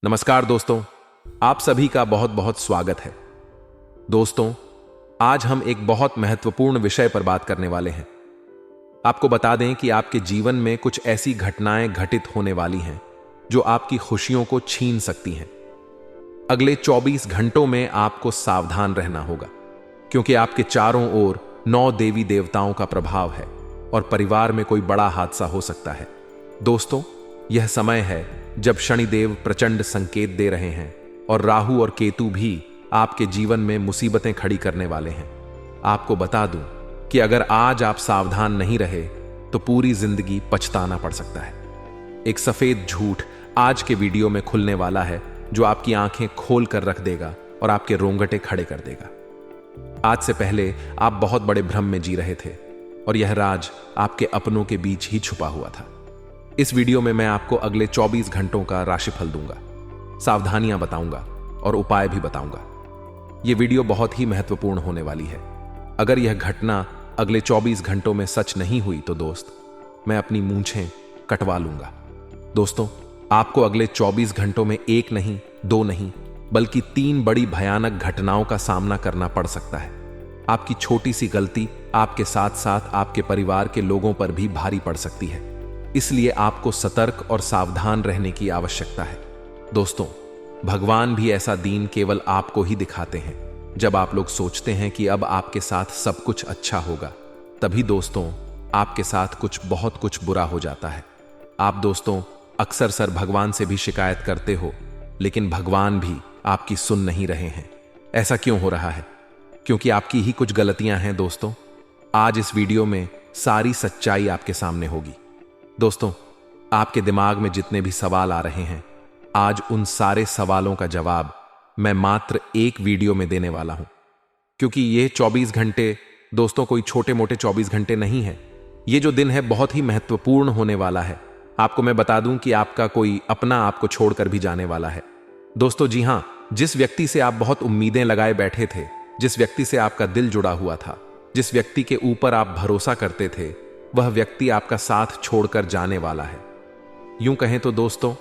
नमस्कार दोस्तों, आप सभी का बहुत बहुत स्वागत है। दोस्तों, आज हम एक बहुत महत्वपूर्ण विषय पर बात करने वाले हैं। आपको बता दें कि आपके जीवन में कुछ ऐसी घटनाएं घटित होने वाली हैं जो आपकी खुशियों को छीन सकती हैं। अगले 24 घंटों में आपको सावधान रहना होगा, क्योंकि आपके चारों ओर 9 देवी देवताओं का प्रभाव है और परिवार में कोई बड़ा हादसा हो सकता है। दोस्तों, यह समय है जब शनिदेव प्रचंड संकेत दे रहे हैं और राहु और केतु भी आपके जीवन में मुसीबतें खड़ी करने वाले हैं। आपको बता दूं कि अगर आज आप सावधान नहीं रहे तो पूरी जिंदगी पछताना पड़ सकता है। एक सफेद झूठ आज के वीडियो में खुलने वाला है जो आपकी आंखें खोल कर रख देगा और आपके रोंगटे खड़े कर देगा। आज से पहले आप बहुत बड़े भ्रम में जी रहे थे और यह राज आपके अपनों के बीच ही छुपा हुआ था। इस वीडियो में मैं आपको अगले 24 घंटों का राशिफल दूंगा, सावधानियां बताऊंगा और उपाय भी बताऊंगा। यह वीडियो बहुत ही महत्वपूर्ण होने वाली है। अगर यह घटना अगले 24 घंटों में सच नहीं हुई तो दोस्त, मैं अपनी मूंछें कटवा लूंगा। दोस्तों, आपको अगले 24 घंटों में एक नहीं, दो नहीं, बल्कि 3 बड़ी भयानक घटनाओं का सामना करना पड़ सकता है। आपकी छोटी सी गलती आपके साथ साथ आपके परिवार के लोगों पर भी भारी पड़ सकती है। इसलिए आपको सतर्क और सावधान रहने की आवश्यकता है। दोस्तों, भगवान भी ऐसा दीन केवल आपको ही दिखाते हैं। जब आप लोग सोचते हैं कि अब आपके साथ सब कुछ अच्छा होगा, तभी दोस्तों आपके साथ बहुत कुछ बुरा हो जाता है। आप दोस्तों अक्सर सर भगवान से भी शिकायत करते हो, लेकिन भगवान भी आपकी सुन नहीं रहे हैं। ऐसा क्यों हो रहा है? क्योंकि आपकी ही कुछ गलतियां हैं। दोस्तों, आज इस वीडियो में सारी सच्चाई आपके सामने होगी। दोस्तों, आपके दिमाग में जितने भी सवाल आ रहे हैं, आज उन सारे सवालों का जवाब मैं मात्र एक वीडियो में देने वाला हूं। क्योंकि ये 24 घंटे दोस्तों कोई छोटे मोटे 24 घंटे नहीं है। ये जो दिन है बहुत ही महत्वपूर्ण होने वाला है। आपको मैं बता दूं कि आपका कोई अपना आपको छोड़कर भी जाने वाला है। दोस्तों, जी हां, जिस व्यक्ति से आप बहुत उम्मीदें लगाए बैठे थे, जिस व्यक्ति से आपका दिल जुड़ा हुआ था, जिस व्यक्ति के ऊपर आप भरोसा करते थे, वह व्यक्ति आपका साथ छोड़कर जाने वाला है। यूं कहें तो दोस्तों,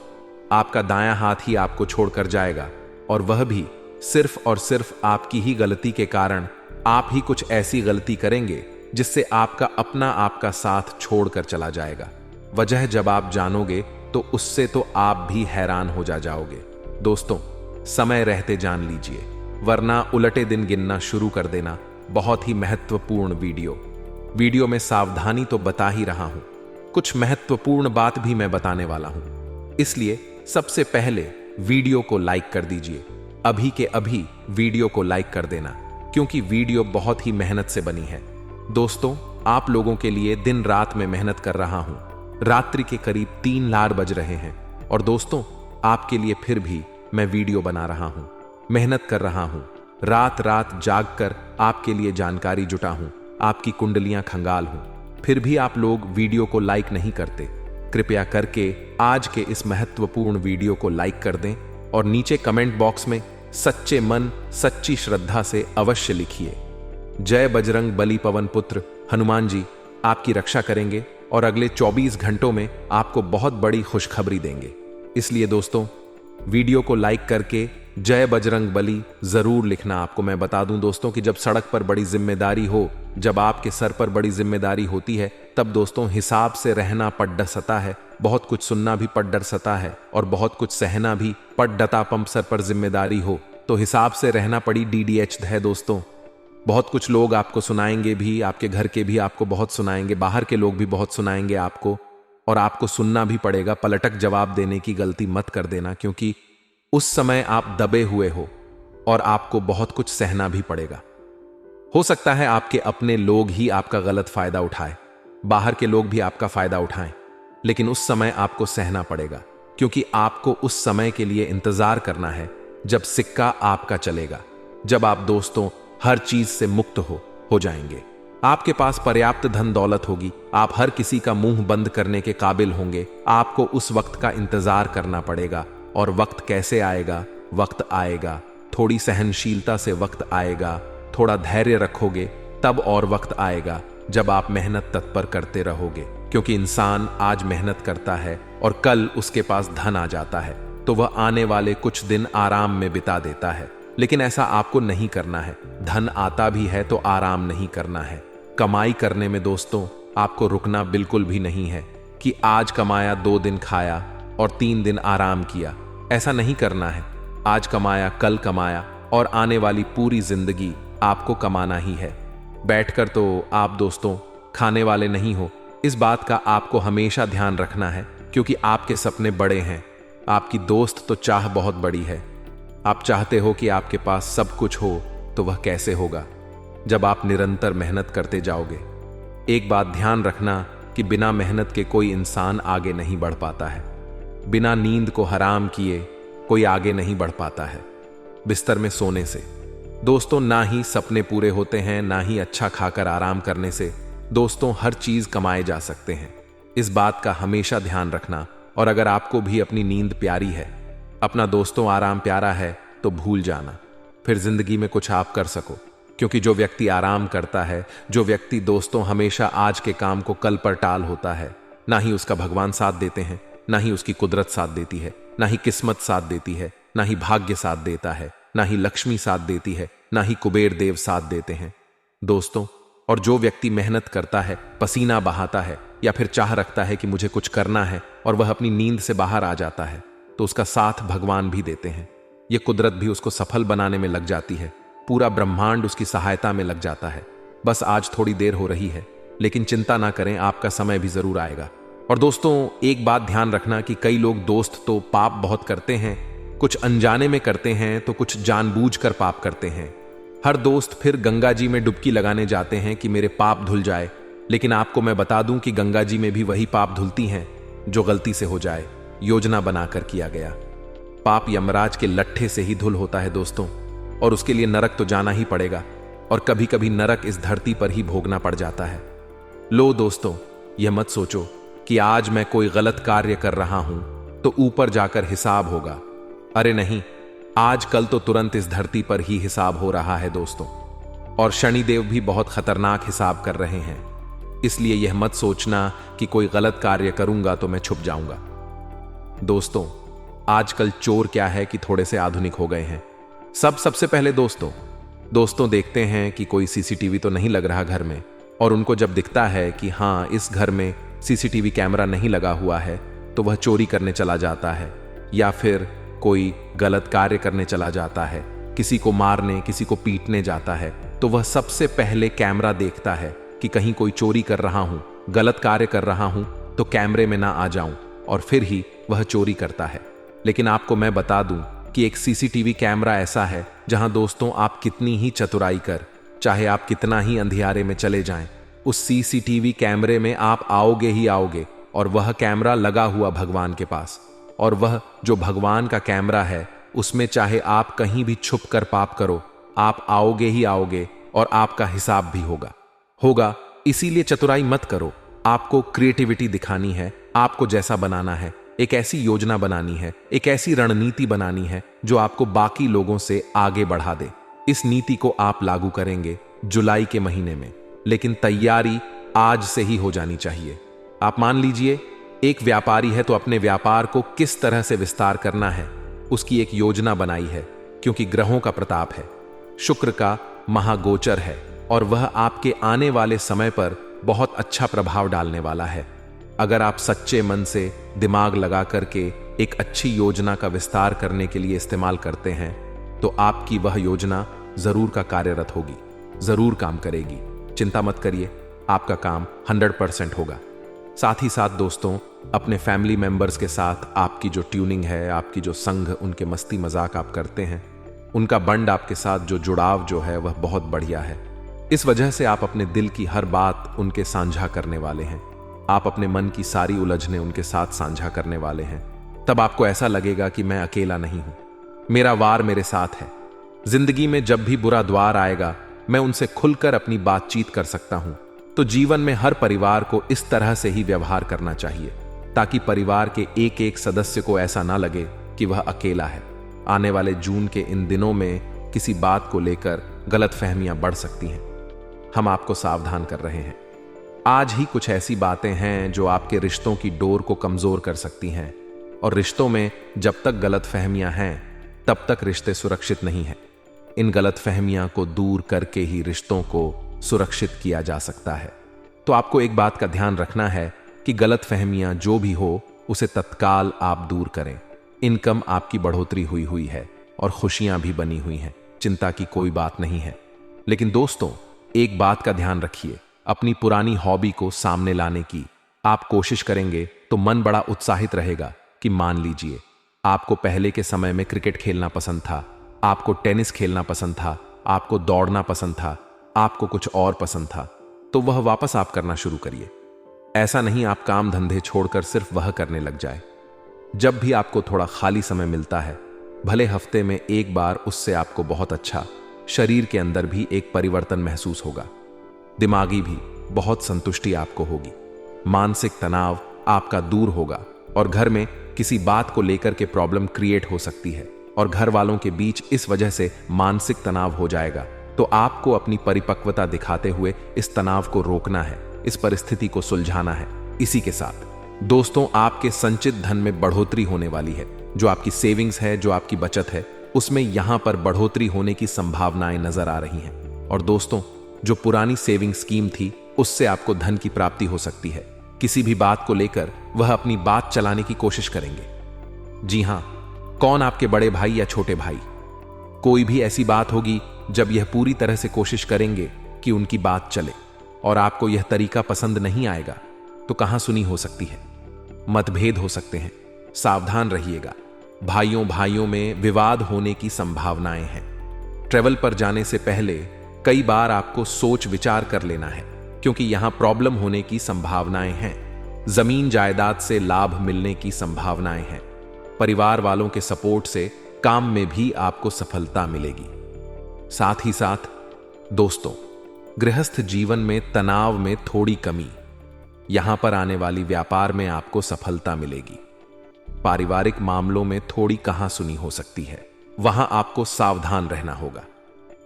आपका दायां हाथ ही आपको छोड़कर जाएगा, और वह भी सिर्फ और सिर्फ आपकी ही गलती के कारण। आप ही कुछ ऐसी गलती करेंगे जिससे आपका अपना आपका साथ छोड़कर चला जाएगा। वजह जब आप जानोगे तो उससे तो आप भी हैरान हो जाओगे। दोस्तों, समय रहते जान लीजिए, वरना उलटे दिन गिनना शुरू कर देना। बहुत ही महत्वपूर्ण वीडियो में सावधानी तो बता ही रहा हूं, कुछ महत्वपूर्ण बात भी मैं बताने वाला हूं। इसलिए सबसे पहले वीडियो को लाइक कर दीजिए। अभी के अभी वीडियो को लाइक कर देना, क्योंकि वीडियो बहुत ही मेहनत से बनी है। दोस्तों, आप लोगों के लिए दिन रात में मेहनत कर रहा हूं। रात्रि के करीब 3 लाख बज रहे हैं और दोस्तों आपके लिए फिर भी मैं वीडियो बना रहा हूं, मेहनत कर रहा हूं। रात रात जाग कर आपके लिए जानकारी जुटा हूं, आपकी कुंडलियां खंगाल हूं, फिर भी आप लोग वीडियो को लाइक नहीं करते। कृपया करके आज के इस महत्वपूर्ण वीडियो को लाइक कर दें और नीचे कमेंट बॉक्स में सच्चे मन सच्ची श्रद्धा से अवश्य लिखिए, जय बजरंग बली पवन पुत्र हनुमान जी आपकी रक्षा करेंगे और अगले 24 घंटों में आपको बहुत बड़ी खुशखबरी देंगे। इसलिए दोस्तों, वीडियो को लाइक करके जय बजरंग बली जरूर लिखना। आपको मैं बता दूं दोस्तों कि जब सड़क पर बड़ी जिम्मेदारी हो, जब आपके सर पर बड़ी जिम्मेदारी होती है, तब दोस्तों हिसाब से रहना पड़ डसता है। बहुत कुछ सुनना भी पड़ डसता है और बहुत कुछ सहना भी पड़ डता। पंप सर पर जिम्मेदारी हो तो हिसाब से रहना पड़ी DDH है। दोस्तों, बहुत कुछ लोग आपको सुनाएंगे भी, आपके घर के भी आपको बहुत सुनाएंगे, बाहर के लोग भी बहुत सुनाएंगे आपको, और आपको सुनना भी पड़ेगा। पलटक जवाब देने की गलती मत कर देना, क्योंकि उस समय आप दबे हुए हो और आपको बहुत कुछ सहना भी पड़ेगा। हो सकता है आपके अपने लोग ही आपका गलत फायदा उठाए, बाहर के लोग भी आपका फायदा उठाएं, लेकिन उस समय आपको सहना पड़ेगा, क्योंकि आपको उस समय के लिए इंतजार करना है जब सिक्का आपका चलेगा, जब आप दोस्तों हर चीज से मुक्त हो जाएंगे। आपके पास पर्याप्त धन दौलत होगी, आप हर किसी का मुंह बंद करने के काबिल होंगे। आपको उस वक्त का इंतजार करना पड़ेगा। और वक्त कैसे आएगा? वक्त आएगा, थोड़ी सहनशीलता से वक्त आएगा, थोड़ा धैर्य रखोगे तब और वक्त आएगा जब आप मेहनत तत्पर करते रहोगे। क्योंकि इंसान आज मेहनत करता है और कल उसके पास धन आ जाता है। तो वह आने वाले कुछ दिन आराम में बिता देता है। लेकिन ऐसा आपको नहीं करना है। धन आता भी है तो आराम नहीं करना है। कमाई करने में दोस्तों आपको रुकना बिल्कुल भी नहीं है कि आज कमाया 2 दिन खाया और 3 दिन आराम किया। ऐसा नहीं करना है। आज कमाया, कल कमाया और आने वाली पूरी जिंदगी आपको कमाना ही है। बैठकर तो आप दोस्तों खाने वाले नहीं हो, इस बात का आपको हमेशा ध्यान रखना है, क्योंकि आपके सपने बड़े हैं। आपकी दोस्त तो चाह बहुत बड़ी है। आप चाहते हो कि आपके पास सब कुछ हो, तो वह कैसे होगा जब आप निरंतर मेहनत करते जाओगे। एक बात ध्यान रखना कि बिना मेहनत के कोई इंसान आगे नहीं बढ़ पाता है। बिना नींद को हराम किए कोई आगे नहीं बढ़ पाता है। बिस्तर में सोने से दोस्तों ना ही सपने पूरे होते हैं, ना ही अच्छा खाकर आराम करने से दोस्तों हर चीज कमाए जा सकते हैं। इस बात का हमेशा ध्यान रखना। और अगर आपको भी अपनी नींद प्यारी है, अपना दोस्तों आराम प्यारा है, तो भूल जाना, फिर जिंदगी में कुछ आप कर सको। क्योंकि जो व्यक्ति आराम करता है, जो व्यक्ति दोस्तों हमेशा आज के काम को कल पर टाल होता है, ना ही उसका भगवान साथ देते हैं, ना ही उसकी कुदरत साथ देती है, ना ही किस्मत साथ देती है, ना ही भाग्य साथ देता है, ना ही लक्ष्मी साथ देती है, ना ही कुबेर देव साथ देते हैं दोस्तों। और जो व्यक्ति मेहनत करता है, पसीना बहाता है, या फिर चाह रखता है कि मुझे कुछ करना है और वह अपनी नींद से बाहर आ जाता है, तो उसका साथ भगवान भी देते हैं। ये कुदरत भी उसको सफल बनाने में लग जाती है। पूरा ब्रह्मांड उसकी सहायता में लग जाता है। बस आज थोड़ी देर हो रही है, लेकिन चिंता ना करें, आपका समय भी जरूर आएगा। और दोस्तों एक बात ध्यान रखना कि कई लोग दोस्त तो पाप बहुत करते हैं, कुछ अनजाने में करते हैं तो कुछ जानबूझकर पाप करते हैं। हर दोस्त फिर गंगा जी में डुबकी लगाने जाते हैं कि मेरे पाप धुल जाए, लेकिन आपको मैं बता दूं कि गंगा जी में भी वही पाप धुलती हैं जो गलती से हो जाए, योजना बनाकर किया गया। पाप यमराज के लट्ठे से ही धुल होता है दोस्तों, और उसके लिए नरक तो जाना ही पड़ेगा। और कभी कभी नरक इस धरती पर ही भोगना पड़ जाता है। लो दोस्तों, यह मत सोचो कि आज मैं कोई गलत कार्य कर रहा हूं तो ऊपर जाकर हिसाब होगा। अरे नहीं, आज कल तो तुरंत इस धरती पर ही हिसाब हो रहा है दोस्तों। और शनिदेव भी बहुत खतरनाक हिसाब कर रहे हैं। इसलिए यह मत सोचना कि कोई गलत कार्य करूंगा तो मैं छुप जाऊंगा। दोस्तों आजकल चोर क्या है कि थोड़े से आधुनिक हो गए हैं। सबसे पहले दोस्तों देखते हैं कि कोई सीसीटीवी तो नहीं लग रहा घर में, और उनको जब दिखता है कि हाँ इस घर में सीसीटीवी कैमरा नहीं लगा हुआ है, तो वह चोरी करने चला जाता है या फिर कोई गलत कार्य करने चला जाता है, किसी को मारने, किसी को पीटने जाता है। तो वह सबसे पहले कैमरा देखता है कि कहीं कोई चोरी कर रहा हूं, गलत कार्य कर रहा हूं तो कैमरे में ना आ जाऊं, और फिर ही वह चोरी करता है। लेकिन आपको मैं बता दूं कि एक सीसीटीवी कैमरा ऐसा है जहां दोस्तों आप कितनी ही चतुराई कर, चाहे आप कितना ही अंधियारे में चले जाएं, उस सीसीटीवी कैमरे में आप आओगे ही आओगे। और वह कैमरा लगा हुआ भगवान के पास, और वह जो भगवान का कैमरा है उसमें चाहे आप कहीं भी छुप कर पाप करो, आप आओगे ही आओगे और आपका हिसाब भी होगा। इसीलिए चतुराई मत करो, आपको क्रिएटिविटी दिखानी है, आपको जैसा बनाना है, एक ऐसी योजना बनानी है, एक ऐसी रणनीति बनानी है जो आपको बाकी लोगों से आगे बढ़ा दे। इस नीति को आप लागू करेंगे जुलाई के महीने में, लेकिन तैयारी आज से ही हो जानी चाहिए। आप मान लीजिए एक व्यापारी है तो अपने व्यापार को किस तरह से विस्तार करना है उसकी एक योजना बनाई है, क्योंकि ग्रहों का प्रताप है, शुक्र का महागोचर है और वह आपके आने वाले समय पर बहुत अच्छा प्रभाव डालने वाला है। अगर आप सच्चे मन से दिमाग लगा करके एक अच्छी योजना का विस्तार करने के लिए इस्तेमाल करते हैं तो आपकी वह योजना जरूर का कार्यरत होगी, जरूर काम करेगी। चिंता मत करिए, आपका काम 100% होगा। साथ ही साथ दोस्तों अपने फैमिली मेंबर्स के साथ आपकी जो ट्यूनिंग है, आपकी जो संग, उनके मस्ती मजाक आप करते हैं, उनका बंड आपके साथ जो जुड़ाव जो है वह बहुत बढ़िया है। इस वजह से आप अपने दिल की हर बात उनके साझा करने वाले हैं, आप अपने मन की सारी उलझने उनके साथ साझा करने वाले हैं। तब आपको ऐसा लगेगा कि मैं अकेला नहीं हूं, मेरा वार मेरे साथ है। जिंदगी में जब भी बुरा द्वार आएगा मैं उनसे खुलकर अपनी बातचीत कर सकता हूं। तो जीवन में हर परिवार को इस तरह से ही व्यवहार करना चाहिए ताकि परिवार के एक एक सदस्य को ऐसा ना लगे कि वह अकेला है। आने वाले जून के इन दिनों में किसी बात को लेकर गलतफहमियां बढ़ सकती हैं, हम आपको सावधान कर रहे हैं। आज ही कुछ ऐसी बातें हैं जो आपके रिश्तों की डोर को कमजोर कर सकती हैं। और रिश्तों में जब तक गलतफहमियां हैं तब तक रिश्ते सुरक्षित नहीं हैं। इन गलतफहमियां को दूर करके ही रिश्तों को सुरक्षित किया जा सकता है। तो आपको एक बात का ध्यान रखना है कि गलतफहमियां जो भी हो उसे तत्काल आप दूर करें। इनकम आपकी बढ़ोतरी हुई है और खुशियां भी बनी हुई हैं, चिंता की कोई बात नहीं है। लेकिन दोस्तों, एक बात का ध्यान रखिए, अपनी पुरानी हॉबी को सामने लाने की आप कोशिश करेंगे तो मन बड़ा उत्साहित रहेगा कि मान लीजिए आपको पहले के समय में क्रिकेट खेलना पसंद था, आपको टेनिस खेलना पसंद था, आपको दौड़ना पसंद था, आपको कुछ और पसंद था, तो वह वापस आप करना शुरू करिए। ऐसा नहीं आप काम धंधे छोड़कर सिर्फ वह करने लग जाए। जब भी आपको थोड़ा खाली समय मिलता है, भले हफ्ते में एक बार, उससे आपको बहुत अच्छा, शरीर के अंदर भी एक परिवर्तन महसूस होगा, दिमागी भी बहुत संतुष्टि आपको होगी, मानसिक तनाव आपका दूर होगा और घर में किसी बात को लेकर के प्रॉब्लम क्रिएट हो सकती है और घर वालों के बीच इस वजह से मानसिक तनाव हो जाएगा। तो आपको अपनी परिपक्वता दिखाते हुए इस तनाव को रोकना है, इस परिस्थिति को सुलझाना है। इसी के साथ दोस्तों, आपके संचित धन में बढ़ोतरी होने वाली है। जो आपकी सेविंग्स है, जो आपकी बचत है, उसमें यहां पर बढ़ोतरी होने की संभावनाएं नजर आ रही हैं। और दोस्तों, जो पुरानी सेविंग स्कीम थी उससे आपको धन की प्राप्ति हो सकती है। किसी भी बात को लेकर वह अपनी बात चलाने की कोशिश करेंगे। जी हां, कौन आपके बड़े भाई या छोटे भाई? कोई भी ऐसी बात होगी जब यह पूरी तरह से कोशिश करेंगे कि उनकी बात चले और आपको यह तरीका पसंद नहीं आएगा तो कहां सुनी हो सकती है, मतभेद हो सकते हैं। सावधान रहिएगा, भाइयों भाइयों में विवाद होने की संभावनाएं हैं। ट्रेवल पर जाने से पहले कई बार आपको सोच विचार कर लेना है, क्योंकि यहां प्रॉब्लम होने की संभावनाएं हैं। जमीन जायदाद से लाभ मिलने की संभावनाएं हैं। परिवार वालों के सपोर्ट से काम में भी आपको सफलता मिलेगी। साथ ही साथ दोस्तों, गृहस्थ जीवन में तनाव में थोड़ी कमी, यहां पर आने वाली व्यापार में आपको सफलता मिलेगी। पारिवारिक मामलों में थोड़ी कहासुनी हो सकती है, वहां आपको सावधान रहना होगा।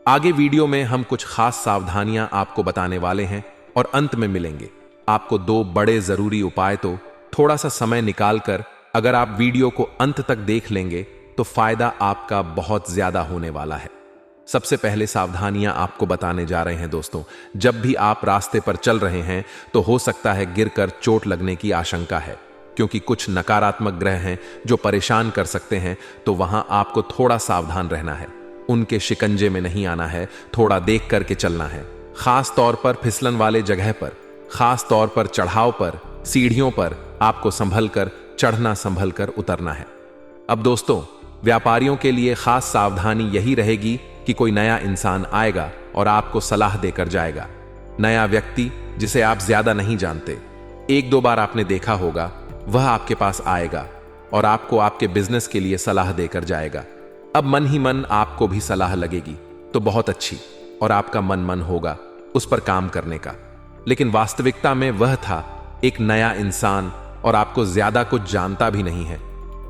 आगे वीडियो में हम कुछ खास सावधानियां आपको बताने वाले हैं और अंत में मिलेंगे आपको 2 बड़े जरूरी उपाय। तो थोड़ा सा समय निकालकर अगर आप वीडियो को अंत तक देख लेंगे तो फायदा आपका बहुत ज्यादा होने वाला है। सबसे पहले सावधानियां आपको बताने जा रहे हैं दोस्तों। जब भी आप रास्ते पर चल रहे हैं तो हो सकता है गिरकर चोट लगने की आशंका है, क्योंकि कुछ नकारात्मक ग्रह हैं जो परेशान कर सकते हैं। तो वहां आपको थोड़ा सावधान रहना है, उनके शिकंजे में नहीं आना है, थोड़ा देख करके चलना है। खास तौर पर फिसलन वाले जगह पर, खास तौर पर चढ़ाव पर, सीढ़ियों पर आपको संभल कर चढ़ना, संभल कर उतरना है। अब दोस्तों, व्यापारियों के लिए खास सावधानी यही रहेगी कि कोई नया इंसान आएगा और आपको सलाह देकर जाएगा। नया व्यक्ति जिसे आप ज्यादा नहीं जानते, 1-2 बार आपने देखा होगा, वह आपके पास आएगा और आपको आपके बिजनेस के लिए सलाह देकर जाएगा। अब मन ही मन आपको भी सलाह लगेगी तो बहुत अच्छी, और आपका मन होगा उस पर काम करने का। लेकिन वास्तविकता में वह था एक नया इंसान और आपको ज्यादा कुछ जानता भी नहीं है,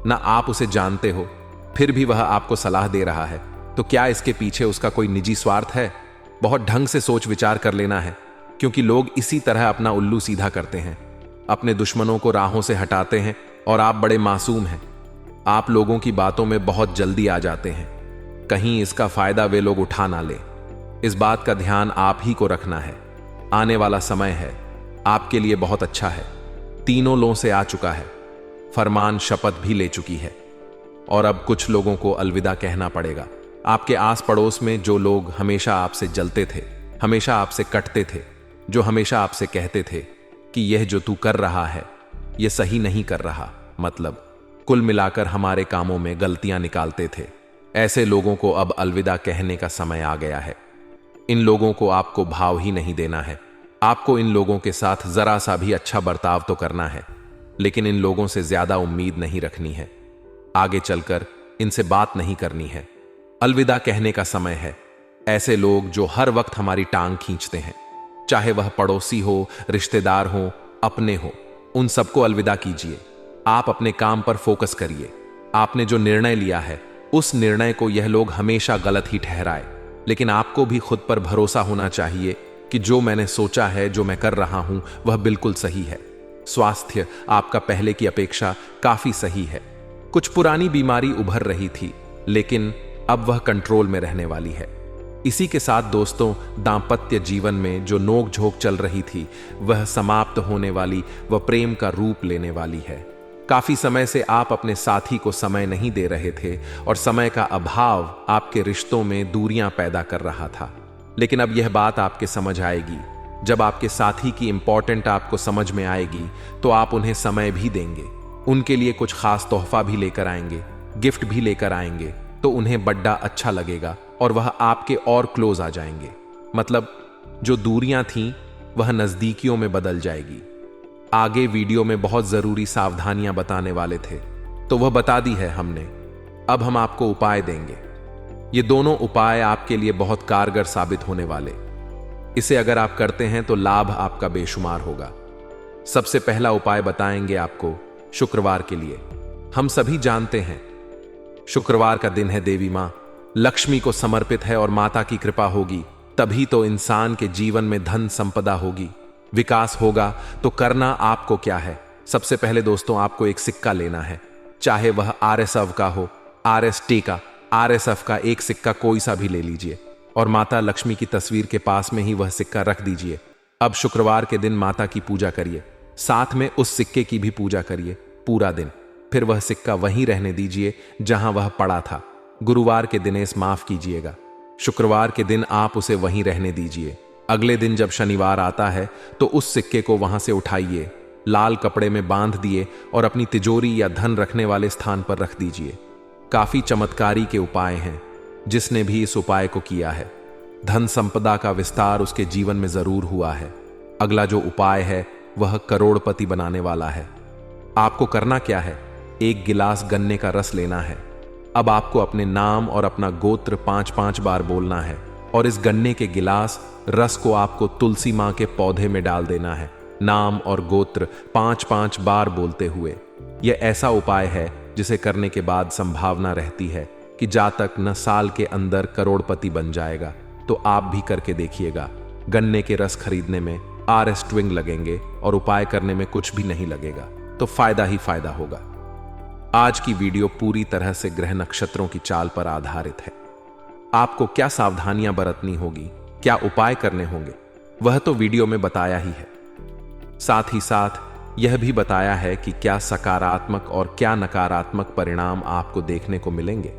ना आप उसे जानते हो, फिर भी वह आपको सलाह दे रहा है। तो क्या इसके पीछे उसका कोई निजी स्वार्थ है? बहुत ढंग से सोच विचार कर लेना है, क्योंकि लोग इसी तरह अपना उल्लू सीधा करते हैं, अपने दुश्मनों को राहों से हटाते हैं। और आप बड़े मासूम हैं, आप लोगों की बातों में बहुत जल्दी आ जाते हैं, कहीं इसका फायदा वे लोग उठा ना ले। इस बात का ध्यान आप ही को रखना है। आने वाला समय है आपके लिए बहुत अच्छा है। तीनों लों से आ चुका है, फरमान शपथ भी ले चुकी है और अब कुछ लोगों को अलविदा कहना पड़ेगा। आपके आस पड़ोस में जो लोग हमेशा आपसे जलते थे, हमेशा आपसे कटते थे, जो हमेशा आपसे कहते थे कि यह जो तू कर रहा है यह सही नहीं कर रहा, मतलब कुल मिलाकर हमारे कामों में गलतियां निकालते थे, ऐसे लोगों को अब अलविदा कहने का समय आ गया है। इन लोगों को आपको भाव ही नहीं देना है। आपको इन लोगों के साथ जरा सा भी अच्छा बर्ताव तो करना है, लेकिन इन लोगों से ज्यादा उम्मीद नहीं रखनी है। आगे चलकर इनसे बात नहीं करनी है। अलविदा कहने का समय है। ऐसे लोग जो हर वक्त हमारी टांग खींचते हैं, चाहे वह पड़ोसी हो, रिश्तेदार हो, अपने हो, उन सबको अलविदा कीजिए। आप अपने काम पर फोकस करिए। आपने जो निर्णय लिया है उस निर्णय को यह लोग हमेशा गलत ही ठहराए, लेकिन आपको भी खुद पर भरोसा होना चाहिए कि जो मैंने सोचा है, जो मैं कर रहा हूं, वह बिल्कुल सही है। स्वास्थ्य आपका पहले की अपेक्षा काफी सही है। कुछ पुरानी बीमारी उभर रही थी, लेकिन अब वह कंट्रोल में रहने वाली है। इसी के साथ दोस्तों, दांपत्य जीवन में जो नोक-झोंक चल रही थी, वह समाप्त होने वाली व प्रेम का रूप लेने वाली है। काफी समय से आप अपने साथी को समय नहीं दे रहे थे और समय का अभाव आपके रिश्तों में दूरियां पैदा कर रहा था। लेकिन अब यह बात आपके समझ आएगी। जब आपके साथी की इंपॉर्टेंट आपको समझ में आएगी, तो आप उन्हें समय भी देंगे, उनके लिए कुछ खास तोहफा भी लेकर आएंगे, गिफ्ट भी लेकर आएंगे, तो उन्हें बड़ा अच्छा लगेगा और वह आपके और क्लोज आ जाएंगे। मतलब जो दूरियां थीं, वह नजदीकियों में बदल जाएगी। आगे वीडियो में बहुत जरूरी सावधानियां बताने वाले थे, तो वह बता दी है हमने। अब हम आपको उपाय देंगे। ये दोनों उपाय आपके लिए बहुत कारगर साबित होने वाले। इसे अगर आप करते हैं तो लाभ आपका बेशुमार होगा। सबसे पहला उपाय बताएंगे आपको शुक्रवार के लिए। हम सभी जानते हैं शुक्रवार का दिन है देवी मां लक्ष्मी को समर्पित है और माता की कृपा होगी तभी तो इंसान के जीवन में धन संपदा होगी, विकास होगा। तो करना आपको क्या है? सबसे पहले दोस्तों, आपको एक सिक्का लेना है, चाहे वह RSF का हो, RST का, RSF का एक सिक्का कोई सा भी ले लीजिए और माता लक्ष्मी की तस्वीर के पास में ही वह सिक्का रख दीजिए। अब शुक्रवार के दिन माता की पूजा करिए, साथ में उस सिक्के की भी पूजा करिए पूरा दिन। फिर वह सिक्का वहीं रहने दीजिए जहां वह पड़ा था। गुरुवार के दिन इसे माफ कीजिएगा, शुक्रवार के दिन आप उसे वहीं रहने दीजिए। अगले दिन जब शनिवार आता है तो उस सिक्के को वहां से उठाइए, लाल कपड़े में बांध दिए और अपनी तिजोरी या धन रखने वाले स्थान पर रख दीजिए। काफी चमत्कारी के उपाय हैं। जिसने भी इस उपाय को किया है, धन संपदा का विस्तार उसके जीवन में जरूर हुआ है। अगला जो उपाय है वह करोड़पति बनाने वाला है। आपको करना क्या है? एक गिलास गन्ने का रस लेना है। अब आपको अपने नाम और अपना गोत्र 5-5 बार बोलना है और इस गन्ने के गिलास रस को आपको तुलसी मां के पौधे में डाल देना है, नाम और गोत्र 5-5 बार बोलते हुए। यह ऐसा उपाय है जिसे करने के बाद संभावना रहती है कि जातक न साल के अंदर करोड़पति बन जाएगा। तो आप भी करके देखिएगा। गन्ने के रस खरीदने में RS ट्विंग लगेंगे और उपाय करने में कुछ भी नहीं लगेगा, तो फायदा ही फायदा होगा। आज की वीडियो पूरी तरह से ग्रह नक्षत्रों की चाल पर आधारित है। आपको क्या सावधानियां बरतनी होगी, क्या उपाय करने होंगे, वह तो वीडियो में बताया ही है। साथ ही साथ यह भी बताया है कि क्या सकारात्मक और क्या नकारात्मक परिणाम आपको देखने को मिलेंगे।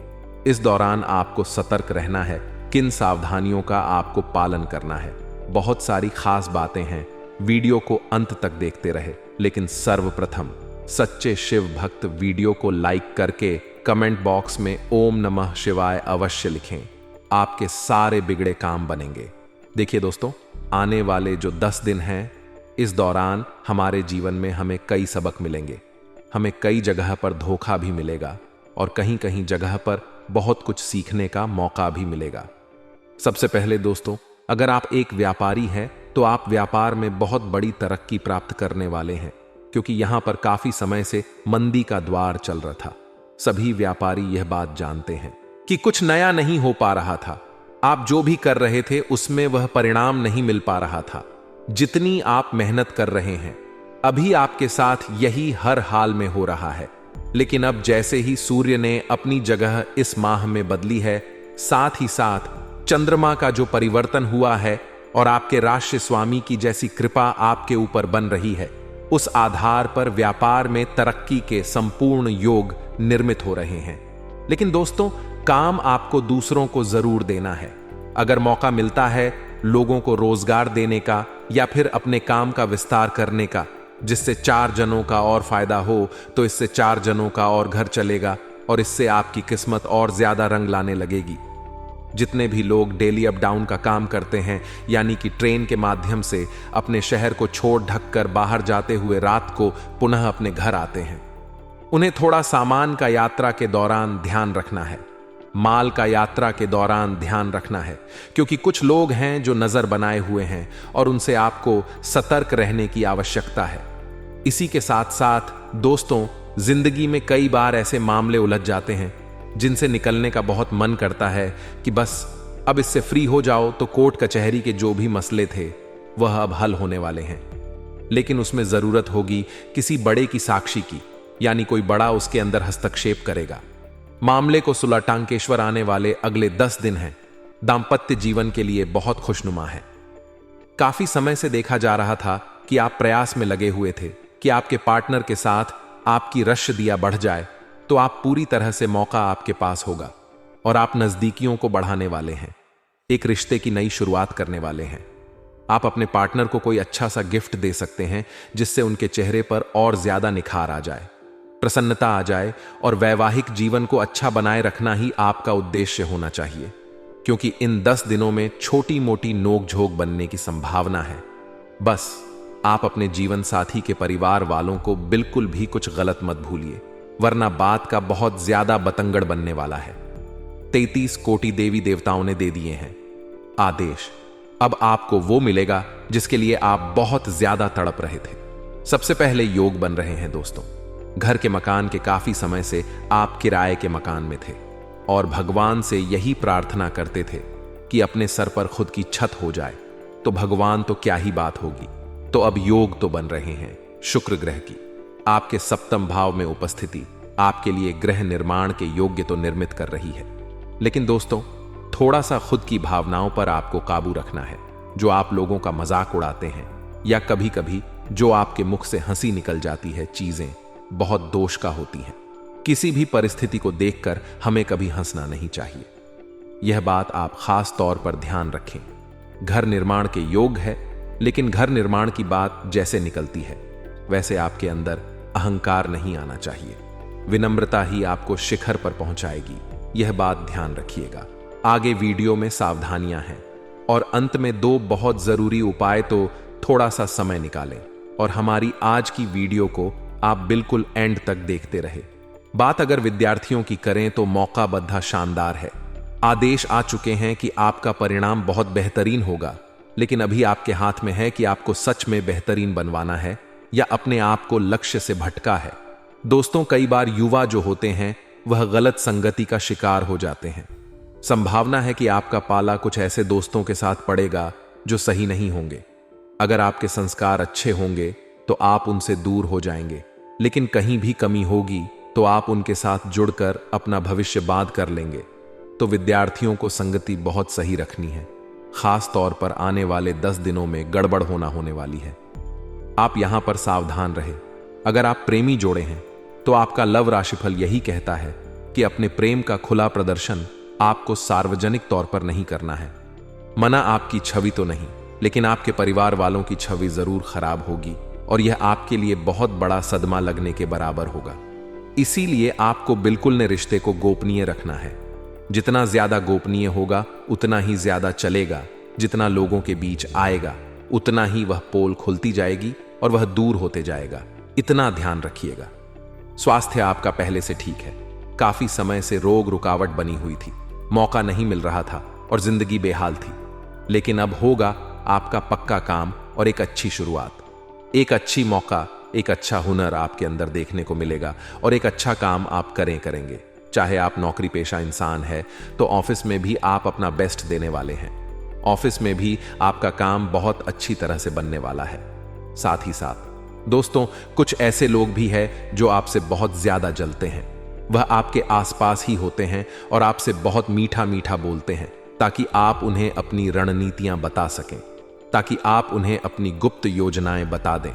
इस दौरान आपको सतर्क रहना है, किन सावधानियों का आपको पालन करना है। बहुत सारी खास बातें हैं, वीडियो को अंत तक देखते रहे। लेकिन सर्वप्रथम सच्चे शिव भक्त वीडियो को लाइक करके कमेंट बॉक्स में ओम नमः शिवाय अवश्य लिखें। आपके सारे बिगड़े काम बनेंगे। देखिए दोस्तों, आने वाले जो 10 दिन हैं, इस दौरान हमारे जीवन में हमें कई सबक मिलेंगे। हमें कई जगह पर धोखा भी मिलेगा और कहीं कहीं जगह पर बहुत कुछ सीखने का मौका भी मिलेगा। सबसे पहले दोस्तों, अगर आप एक व्यापारी हैं तो आप व्यापार में बहुत बड़ी तरक्की प्राप्त करने वाले हैं, क्योंकि यहां पर काफी समय से मंदी का द्वार चल रहा था। सभी व्यापारी यह बात जानते हैं कि कुछ नया नहीं हो पा रहा था। आप जो भी कर रहे थे उसमें वह परिणाम नहीं मिल पा रहा था जितनी आप मेहनत कर रहे हैं। अभी आपके साथ यही हर हाल में हो रहा है। लेकिन अब जैसे ही सूर्य ने अपनी जगह इस माह में बदली है, साथ ही साथ चंद्रमा का जो परिवर्तन हुआ है और आपके राशि स्वामी की जैसी कृपा आपके ऊपर बन रही है, उस आधार पर व्यापार में तरक्की के संपूर्ण योग निर्मित हो रहे हैं। लेकिन दोस्तों, काम आपको दूसरों को जरूर देना है। अगर मौका मिलता है लोगों को रोजगार देने का या फिर अपने काम का विस्तार करने का, जिससे 4 जनों का और फायदा हो, तो इससे 4 जनों का और घर चलेगा और इससे आपकी किस्मत और ज्यादा रंग लाने लगेगी। जितने भी लोग डेली अप डाउन का काम करते हैं, यानी कि ट्रेन के माध्यम से अपने शहर को छोड़ ढक कर बाहर जाते हुए रात को पुनः अपने घर आते हैं, उन्हें थोड़ा सामान का यात्रा के दौरान ध्यान रखना है, माल का यात्रा के दौरान ध्यान रखना है, क्योंकि कुछ लोग हैं जो नजर बनाए हुए हैं और उनसे आपको सतर्क रहने की आवश्यकता है। इसी के साथ साथ दोस्तों, जिंदगी में कई बार ऐसे मामले उलझ जाते हैं जिनसे निकलने का बहुत मन करता है कि बस अब इससे फ्री हो जाओ, तो कोर्ट कचहरी के जो भी मसले थे वह अब हल होने वाले हैं। लेकिन उसमें जरूरत होगी किसी बड़े की साक्षी की, यानी कोई बड़ा उसके अंदर हस्तक्षेप करेगा। मामले को सुलटांकेश्वर आने वाले अगले 10 दिन हैं दाम्पत्य जीवन के लिए बहुत खुशनुमा है। काफी समय से देखा जा रहा था कि आप प्रयास में लगे हुए थे कि आपके पार्टनर के साथ आपकी रश्दिया बढ़ जाए, तो आप पूरी तरह से मौका आपके पास होगा और आप नजदीकियों को बढ़ाने वाले हैं, एक रिश्ते की नई शुरुआत करने वाले हैं। आप अपने पार्टनर को कोई अच्छा सा गिफ्ट दे सकते हैं जिससे उनके चेहरे पर और ज्यादा निखार आ जाए, प्रसन्नता आ जाए, और वैवाहिक जीवन को अच्छा बनाए रखना ही आपका उद्देश्य होना चाहिए, क्योंकि इन 10 दिनों में छोटी मोटी नोकझोंक बनने की संभावना है। बस आप अपने जीवन साथी के परिवार वालों को बिल्कुल भी कुछ गलत मत भूलिए, वरना बात का बहुत ज्यादा बतंगड़ बनने वाला है। 33 कोटि देवी देवताओं ने दे दिए हैं आदेश। अब आपको वो मिलेगा जिसके लिए आप बहुत ज्यादा तड़प रहे थे। सबसे पहले योग बन रहे हैं दोस्तों। घर के मकान के काफी समय से आप किराए के मकान में थे और भगवान से यही प्रार्थना करते थे कि अपने सर पर खुद की छत हो जाए, तो भगवान तो क्या ही बात होगी। तो अब योग तो बन रहे हैं शुक्र ग्रह की। आपके सप्तम भाव में उपस्थिति आपके लिए ग्रह निर्माण के योग्य तो निर्मित कर रही है, लेकिन दोस्तों थोड़ा सा खुद की भावनाओं पर आपको काबू रखना है। जो आप लोगों का मजाक उड़ाते हैं या कभी कभी जो आपके मुख से हंसी निकल जाती है, चीजें बहुत दोष का होती हैं। किसी भी परिस्थिति को देखकर हमें कभी हंसना नहीं चाहिए। यह बात आप खास तौर पर ध्यान रखें। घर निर्माण के योग है, लेकिन घर निर्माण की बात जैसे निकलती है वैसे आपके अंदर अहंकार नहीं आना चाहिए। विनम्रता ही आपको शिखर पर पहुंचाएगी, यह बात ध्यान रखिएगा। आगे वीडियो में सावधानियां हैं और अंत में 2 बहुत जरूरी उपाय, तो थोड़ा सा समय निकालें और हमारी आज की वीडियो को आप बिल्कुल एंड तक देखते रहे। बात अगर विद्यार्थियों की करें तो मौका बद्धा शानदार है। आदेश आ चुके हैं कि आपका परिणाम बहुत बेहतरीन होगा, लेकिन अभी आपके हाथ में है कि आपको सच में बेहतरीन बनवाना है या अपने आप को लक्ष्य से भटका है। दोस्तों कई बार युवा जो होते हैं वह गलत संगति का शिकार हो जाते हैं। संभावना है कि आपका पाला कुछ ऐसे दोस्तों के साथ पड़ेगा जो सही नहीं होंगे। अगर आपके संस्कार अच्छे होंगे तो आप उनसे दूर हो जाएंगे, लेकिन कहीं भी कमी होगी तो आप उनके साथ जुड़कर अपना भविष्य बाध कर लेंगे। तो विद्यार्थियों को संगति बहुत सही रखनी है। खास तौर पर आने वाले 10 दिनों में गड़बड़ होने वाली है। आप यहां पर सावधान रहे। अगर आप प्रेमी जोड़े हैं तो आपका लव राशिफल यही कहता है कि अपने प्रेम का खुला प्रदर्शन आपको सार्वजनिक तौर पर नहीं करना है। मना आपकी छवि तो नहीं, लेकिन आपके परिवार वालों की छवि जरूर खराब होगी और यह आपके लिए बहुत बड़ा सदमा लगने के बराबर होगा। इसीलिए आपको बिल्कुल ने रिश्ते को गोपनीय रखना है। जितना ज्यादा गोपनीय होगा उतना ही ज्यादा चलेगा। जितना लोगों के बीच आएगा उतना ही वह पोल खुलती जाएगी और वह दूर होते जाएगा। इतना ध्यान रखिएगा। स्वास्थ्य आपका पहले से ठीक है। काफी समय से रोग रुकावट बनी हुई थी, मौका नहीं मिल रहा था और जिंदगी बेहाल थी, लेकिन अब होगा आपका पक्का काम और एक अच्छी शुरुआत। एक अच्छी मौका, एक अच्छा हुनर आपके अंदर देखने को मिलेगा और एक अच्छा काम आप करेंगे। चाहे आप नौकरी पेशा इंसान है तो ऑफिस में भी आप अपना बेस्ट देने वाले हैं। ऑफिस में भी आपका काम बहुत अच्छी तरह से बनने वाला है। साथ ही साथ दोस्तों कुछ ऐसे लोग भी हैं जो आपसे बहुत ज्यादा जलते हैं। वह आपके आसपास ही होते हैं और आपसे बहुत मीठा मीठा बोलते हैं ताकि आप उन्हें अपनी रणनीतियां बता सकें, ताकि आप उन्हें अपनी गुप्त योजनाएं बता दें।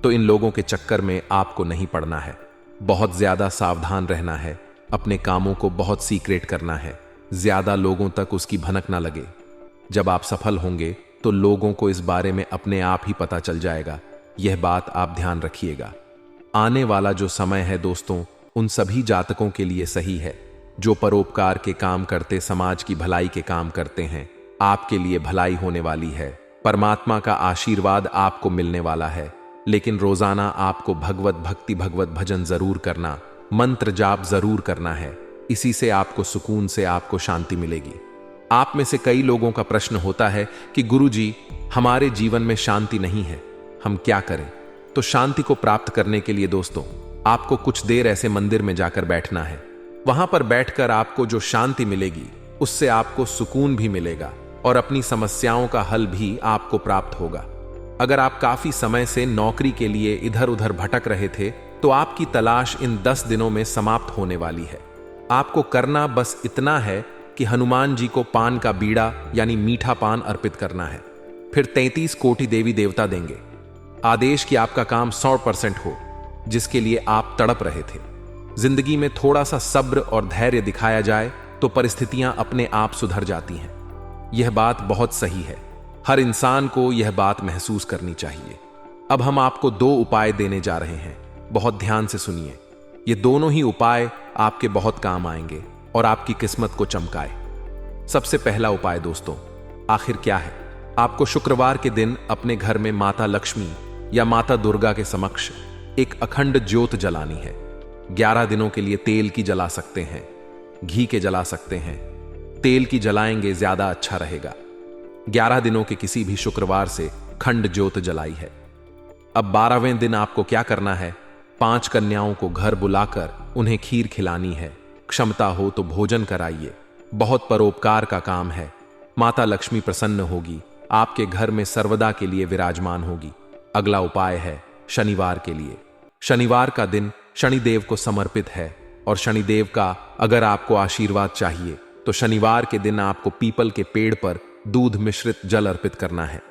तो इन लोगों के चक्कर में आपको नहीं पड़ना है। बहुत ज्यादा सावधान रहना है। अपने कामों को बहुत सीक्रेट करना है। ज्यादा लोगों तक उसकी भनक ना लगे। जब आप सफल होंगे तो लोगों को इस बारे में अपने आप ही पता चल जाएगा। यह बात आप ध्यान रखिएगा। आने वाला जो समय है दोस्तों उन सभी जातकों के लिए सही है जो परोपकार के काम करते, समाज की भलाई के काम करते हैं। आपके लिए भलाई होने वाली है। परमात्मा का आशीर्वाद आपको मिलने वाला है, लेकिन रोजाना आपको भगवत भक्ति, भगवत भजन जरूर करना, मंत्र जाप जरूर करना है। इसी से आपको सुकून से आपको शांति मिलेगी। आप में से कई लोगों का प्रश्न होता है कि गुरुजी हमारे जीवन में शांति नहीं है, हम क्या करें? तो शांति को प्राप्त करने के लिए दोस्तों आपको कुछ देर ऐसे मंदिर में जाकर बैठना है। वहां पर बैठकर आपको जो शांति मिलेगी उससे आपको सुकून भी मिलेगा और अपनी समस्याओं का हल भी आपको प्राप्त होगा। अगर आप काफी समय से नौकरी के लिए इधर उधर भटक रहे थे तो आपकी तलाश इन 10 दिनों में समाप्त होने वाली है। आपको करना बस इतना है कि हनुमान जी को पान का बीड़ा यानी मीठा पान अर्पित करना है। फिर 33 कोटि देवी देवता देंगे आदेश कि आपका काम 100% हो, जिसके लिए आप तड़प रहे थे। जिंदगी में थोड़ा सा सब्र और धैर्य दिखाया जाए तो परिस्थितियां अपने आप सुधर जाती हैं। यह बात बहुत सही है, हर इंसान को यह बात महसूस करनी चाहिए। अब हम आपको 2 उपाय देने जा रहे हैं, बहुत ध्यान से सुनिए। ये दोनों ही उपाय आपके बहुत काम आएंगे और आपकी किस्मत को चमकाए। सबसे पहला उपाय दोस्तों, आखिर क्या है? आपको शुक्रवार के दिन अपने घर में माता लक्ष्मी या माता दुर्गा के समक्ष एक अखंड ज्योत जलानी है। 11 दिनों के लिए तेल की जला सकते हैं, घी के जला सकते हैं। तेल की जलाएंगे ज्यादा अच्छा रहेगा। 11 दिनों के किसी भी शुक्रवार से खंड ज्योत जलाई है। अब 12वें दिन आपको क्या करना है? 5 कन्याओं को घर बुलाकर उन्हें खीर खिलानी है। क्षमता हो तो भोजन कराइए, बहुत परोपकार का काम है। माता लक्ष्मी प्रसन्न होगी, आपके घर में सर्वदा के लिए विराजमान होगी। अगला उपाय है शनिवार के लिए। शनिवार का दिन शनिदेव को समर्पित है और शनिदेव का अगर आपको आशीर्वाद चाहिए तो शनिवार के दिन आपको पीपल के पेड़ पर दूध मिश्रित जल अर्पित करना है।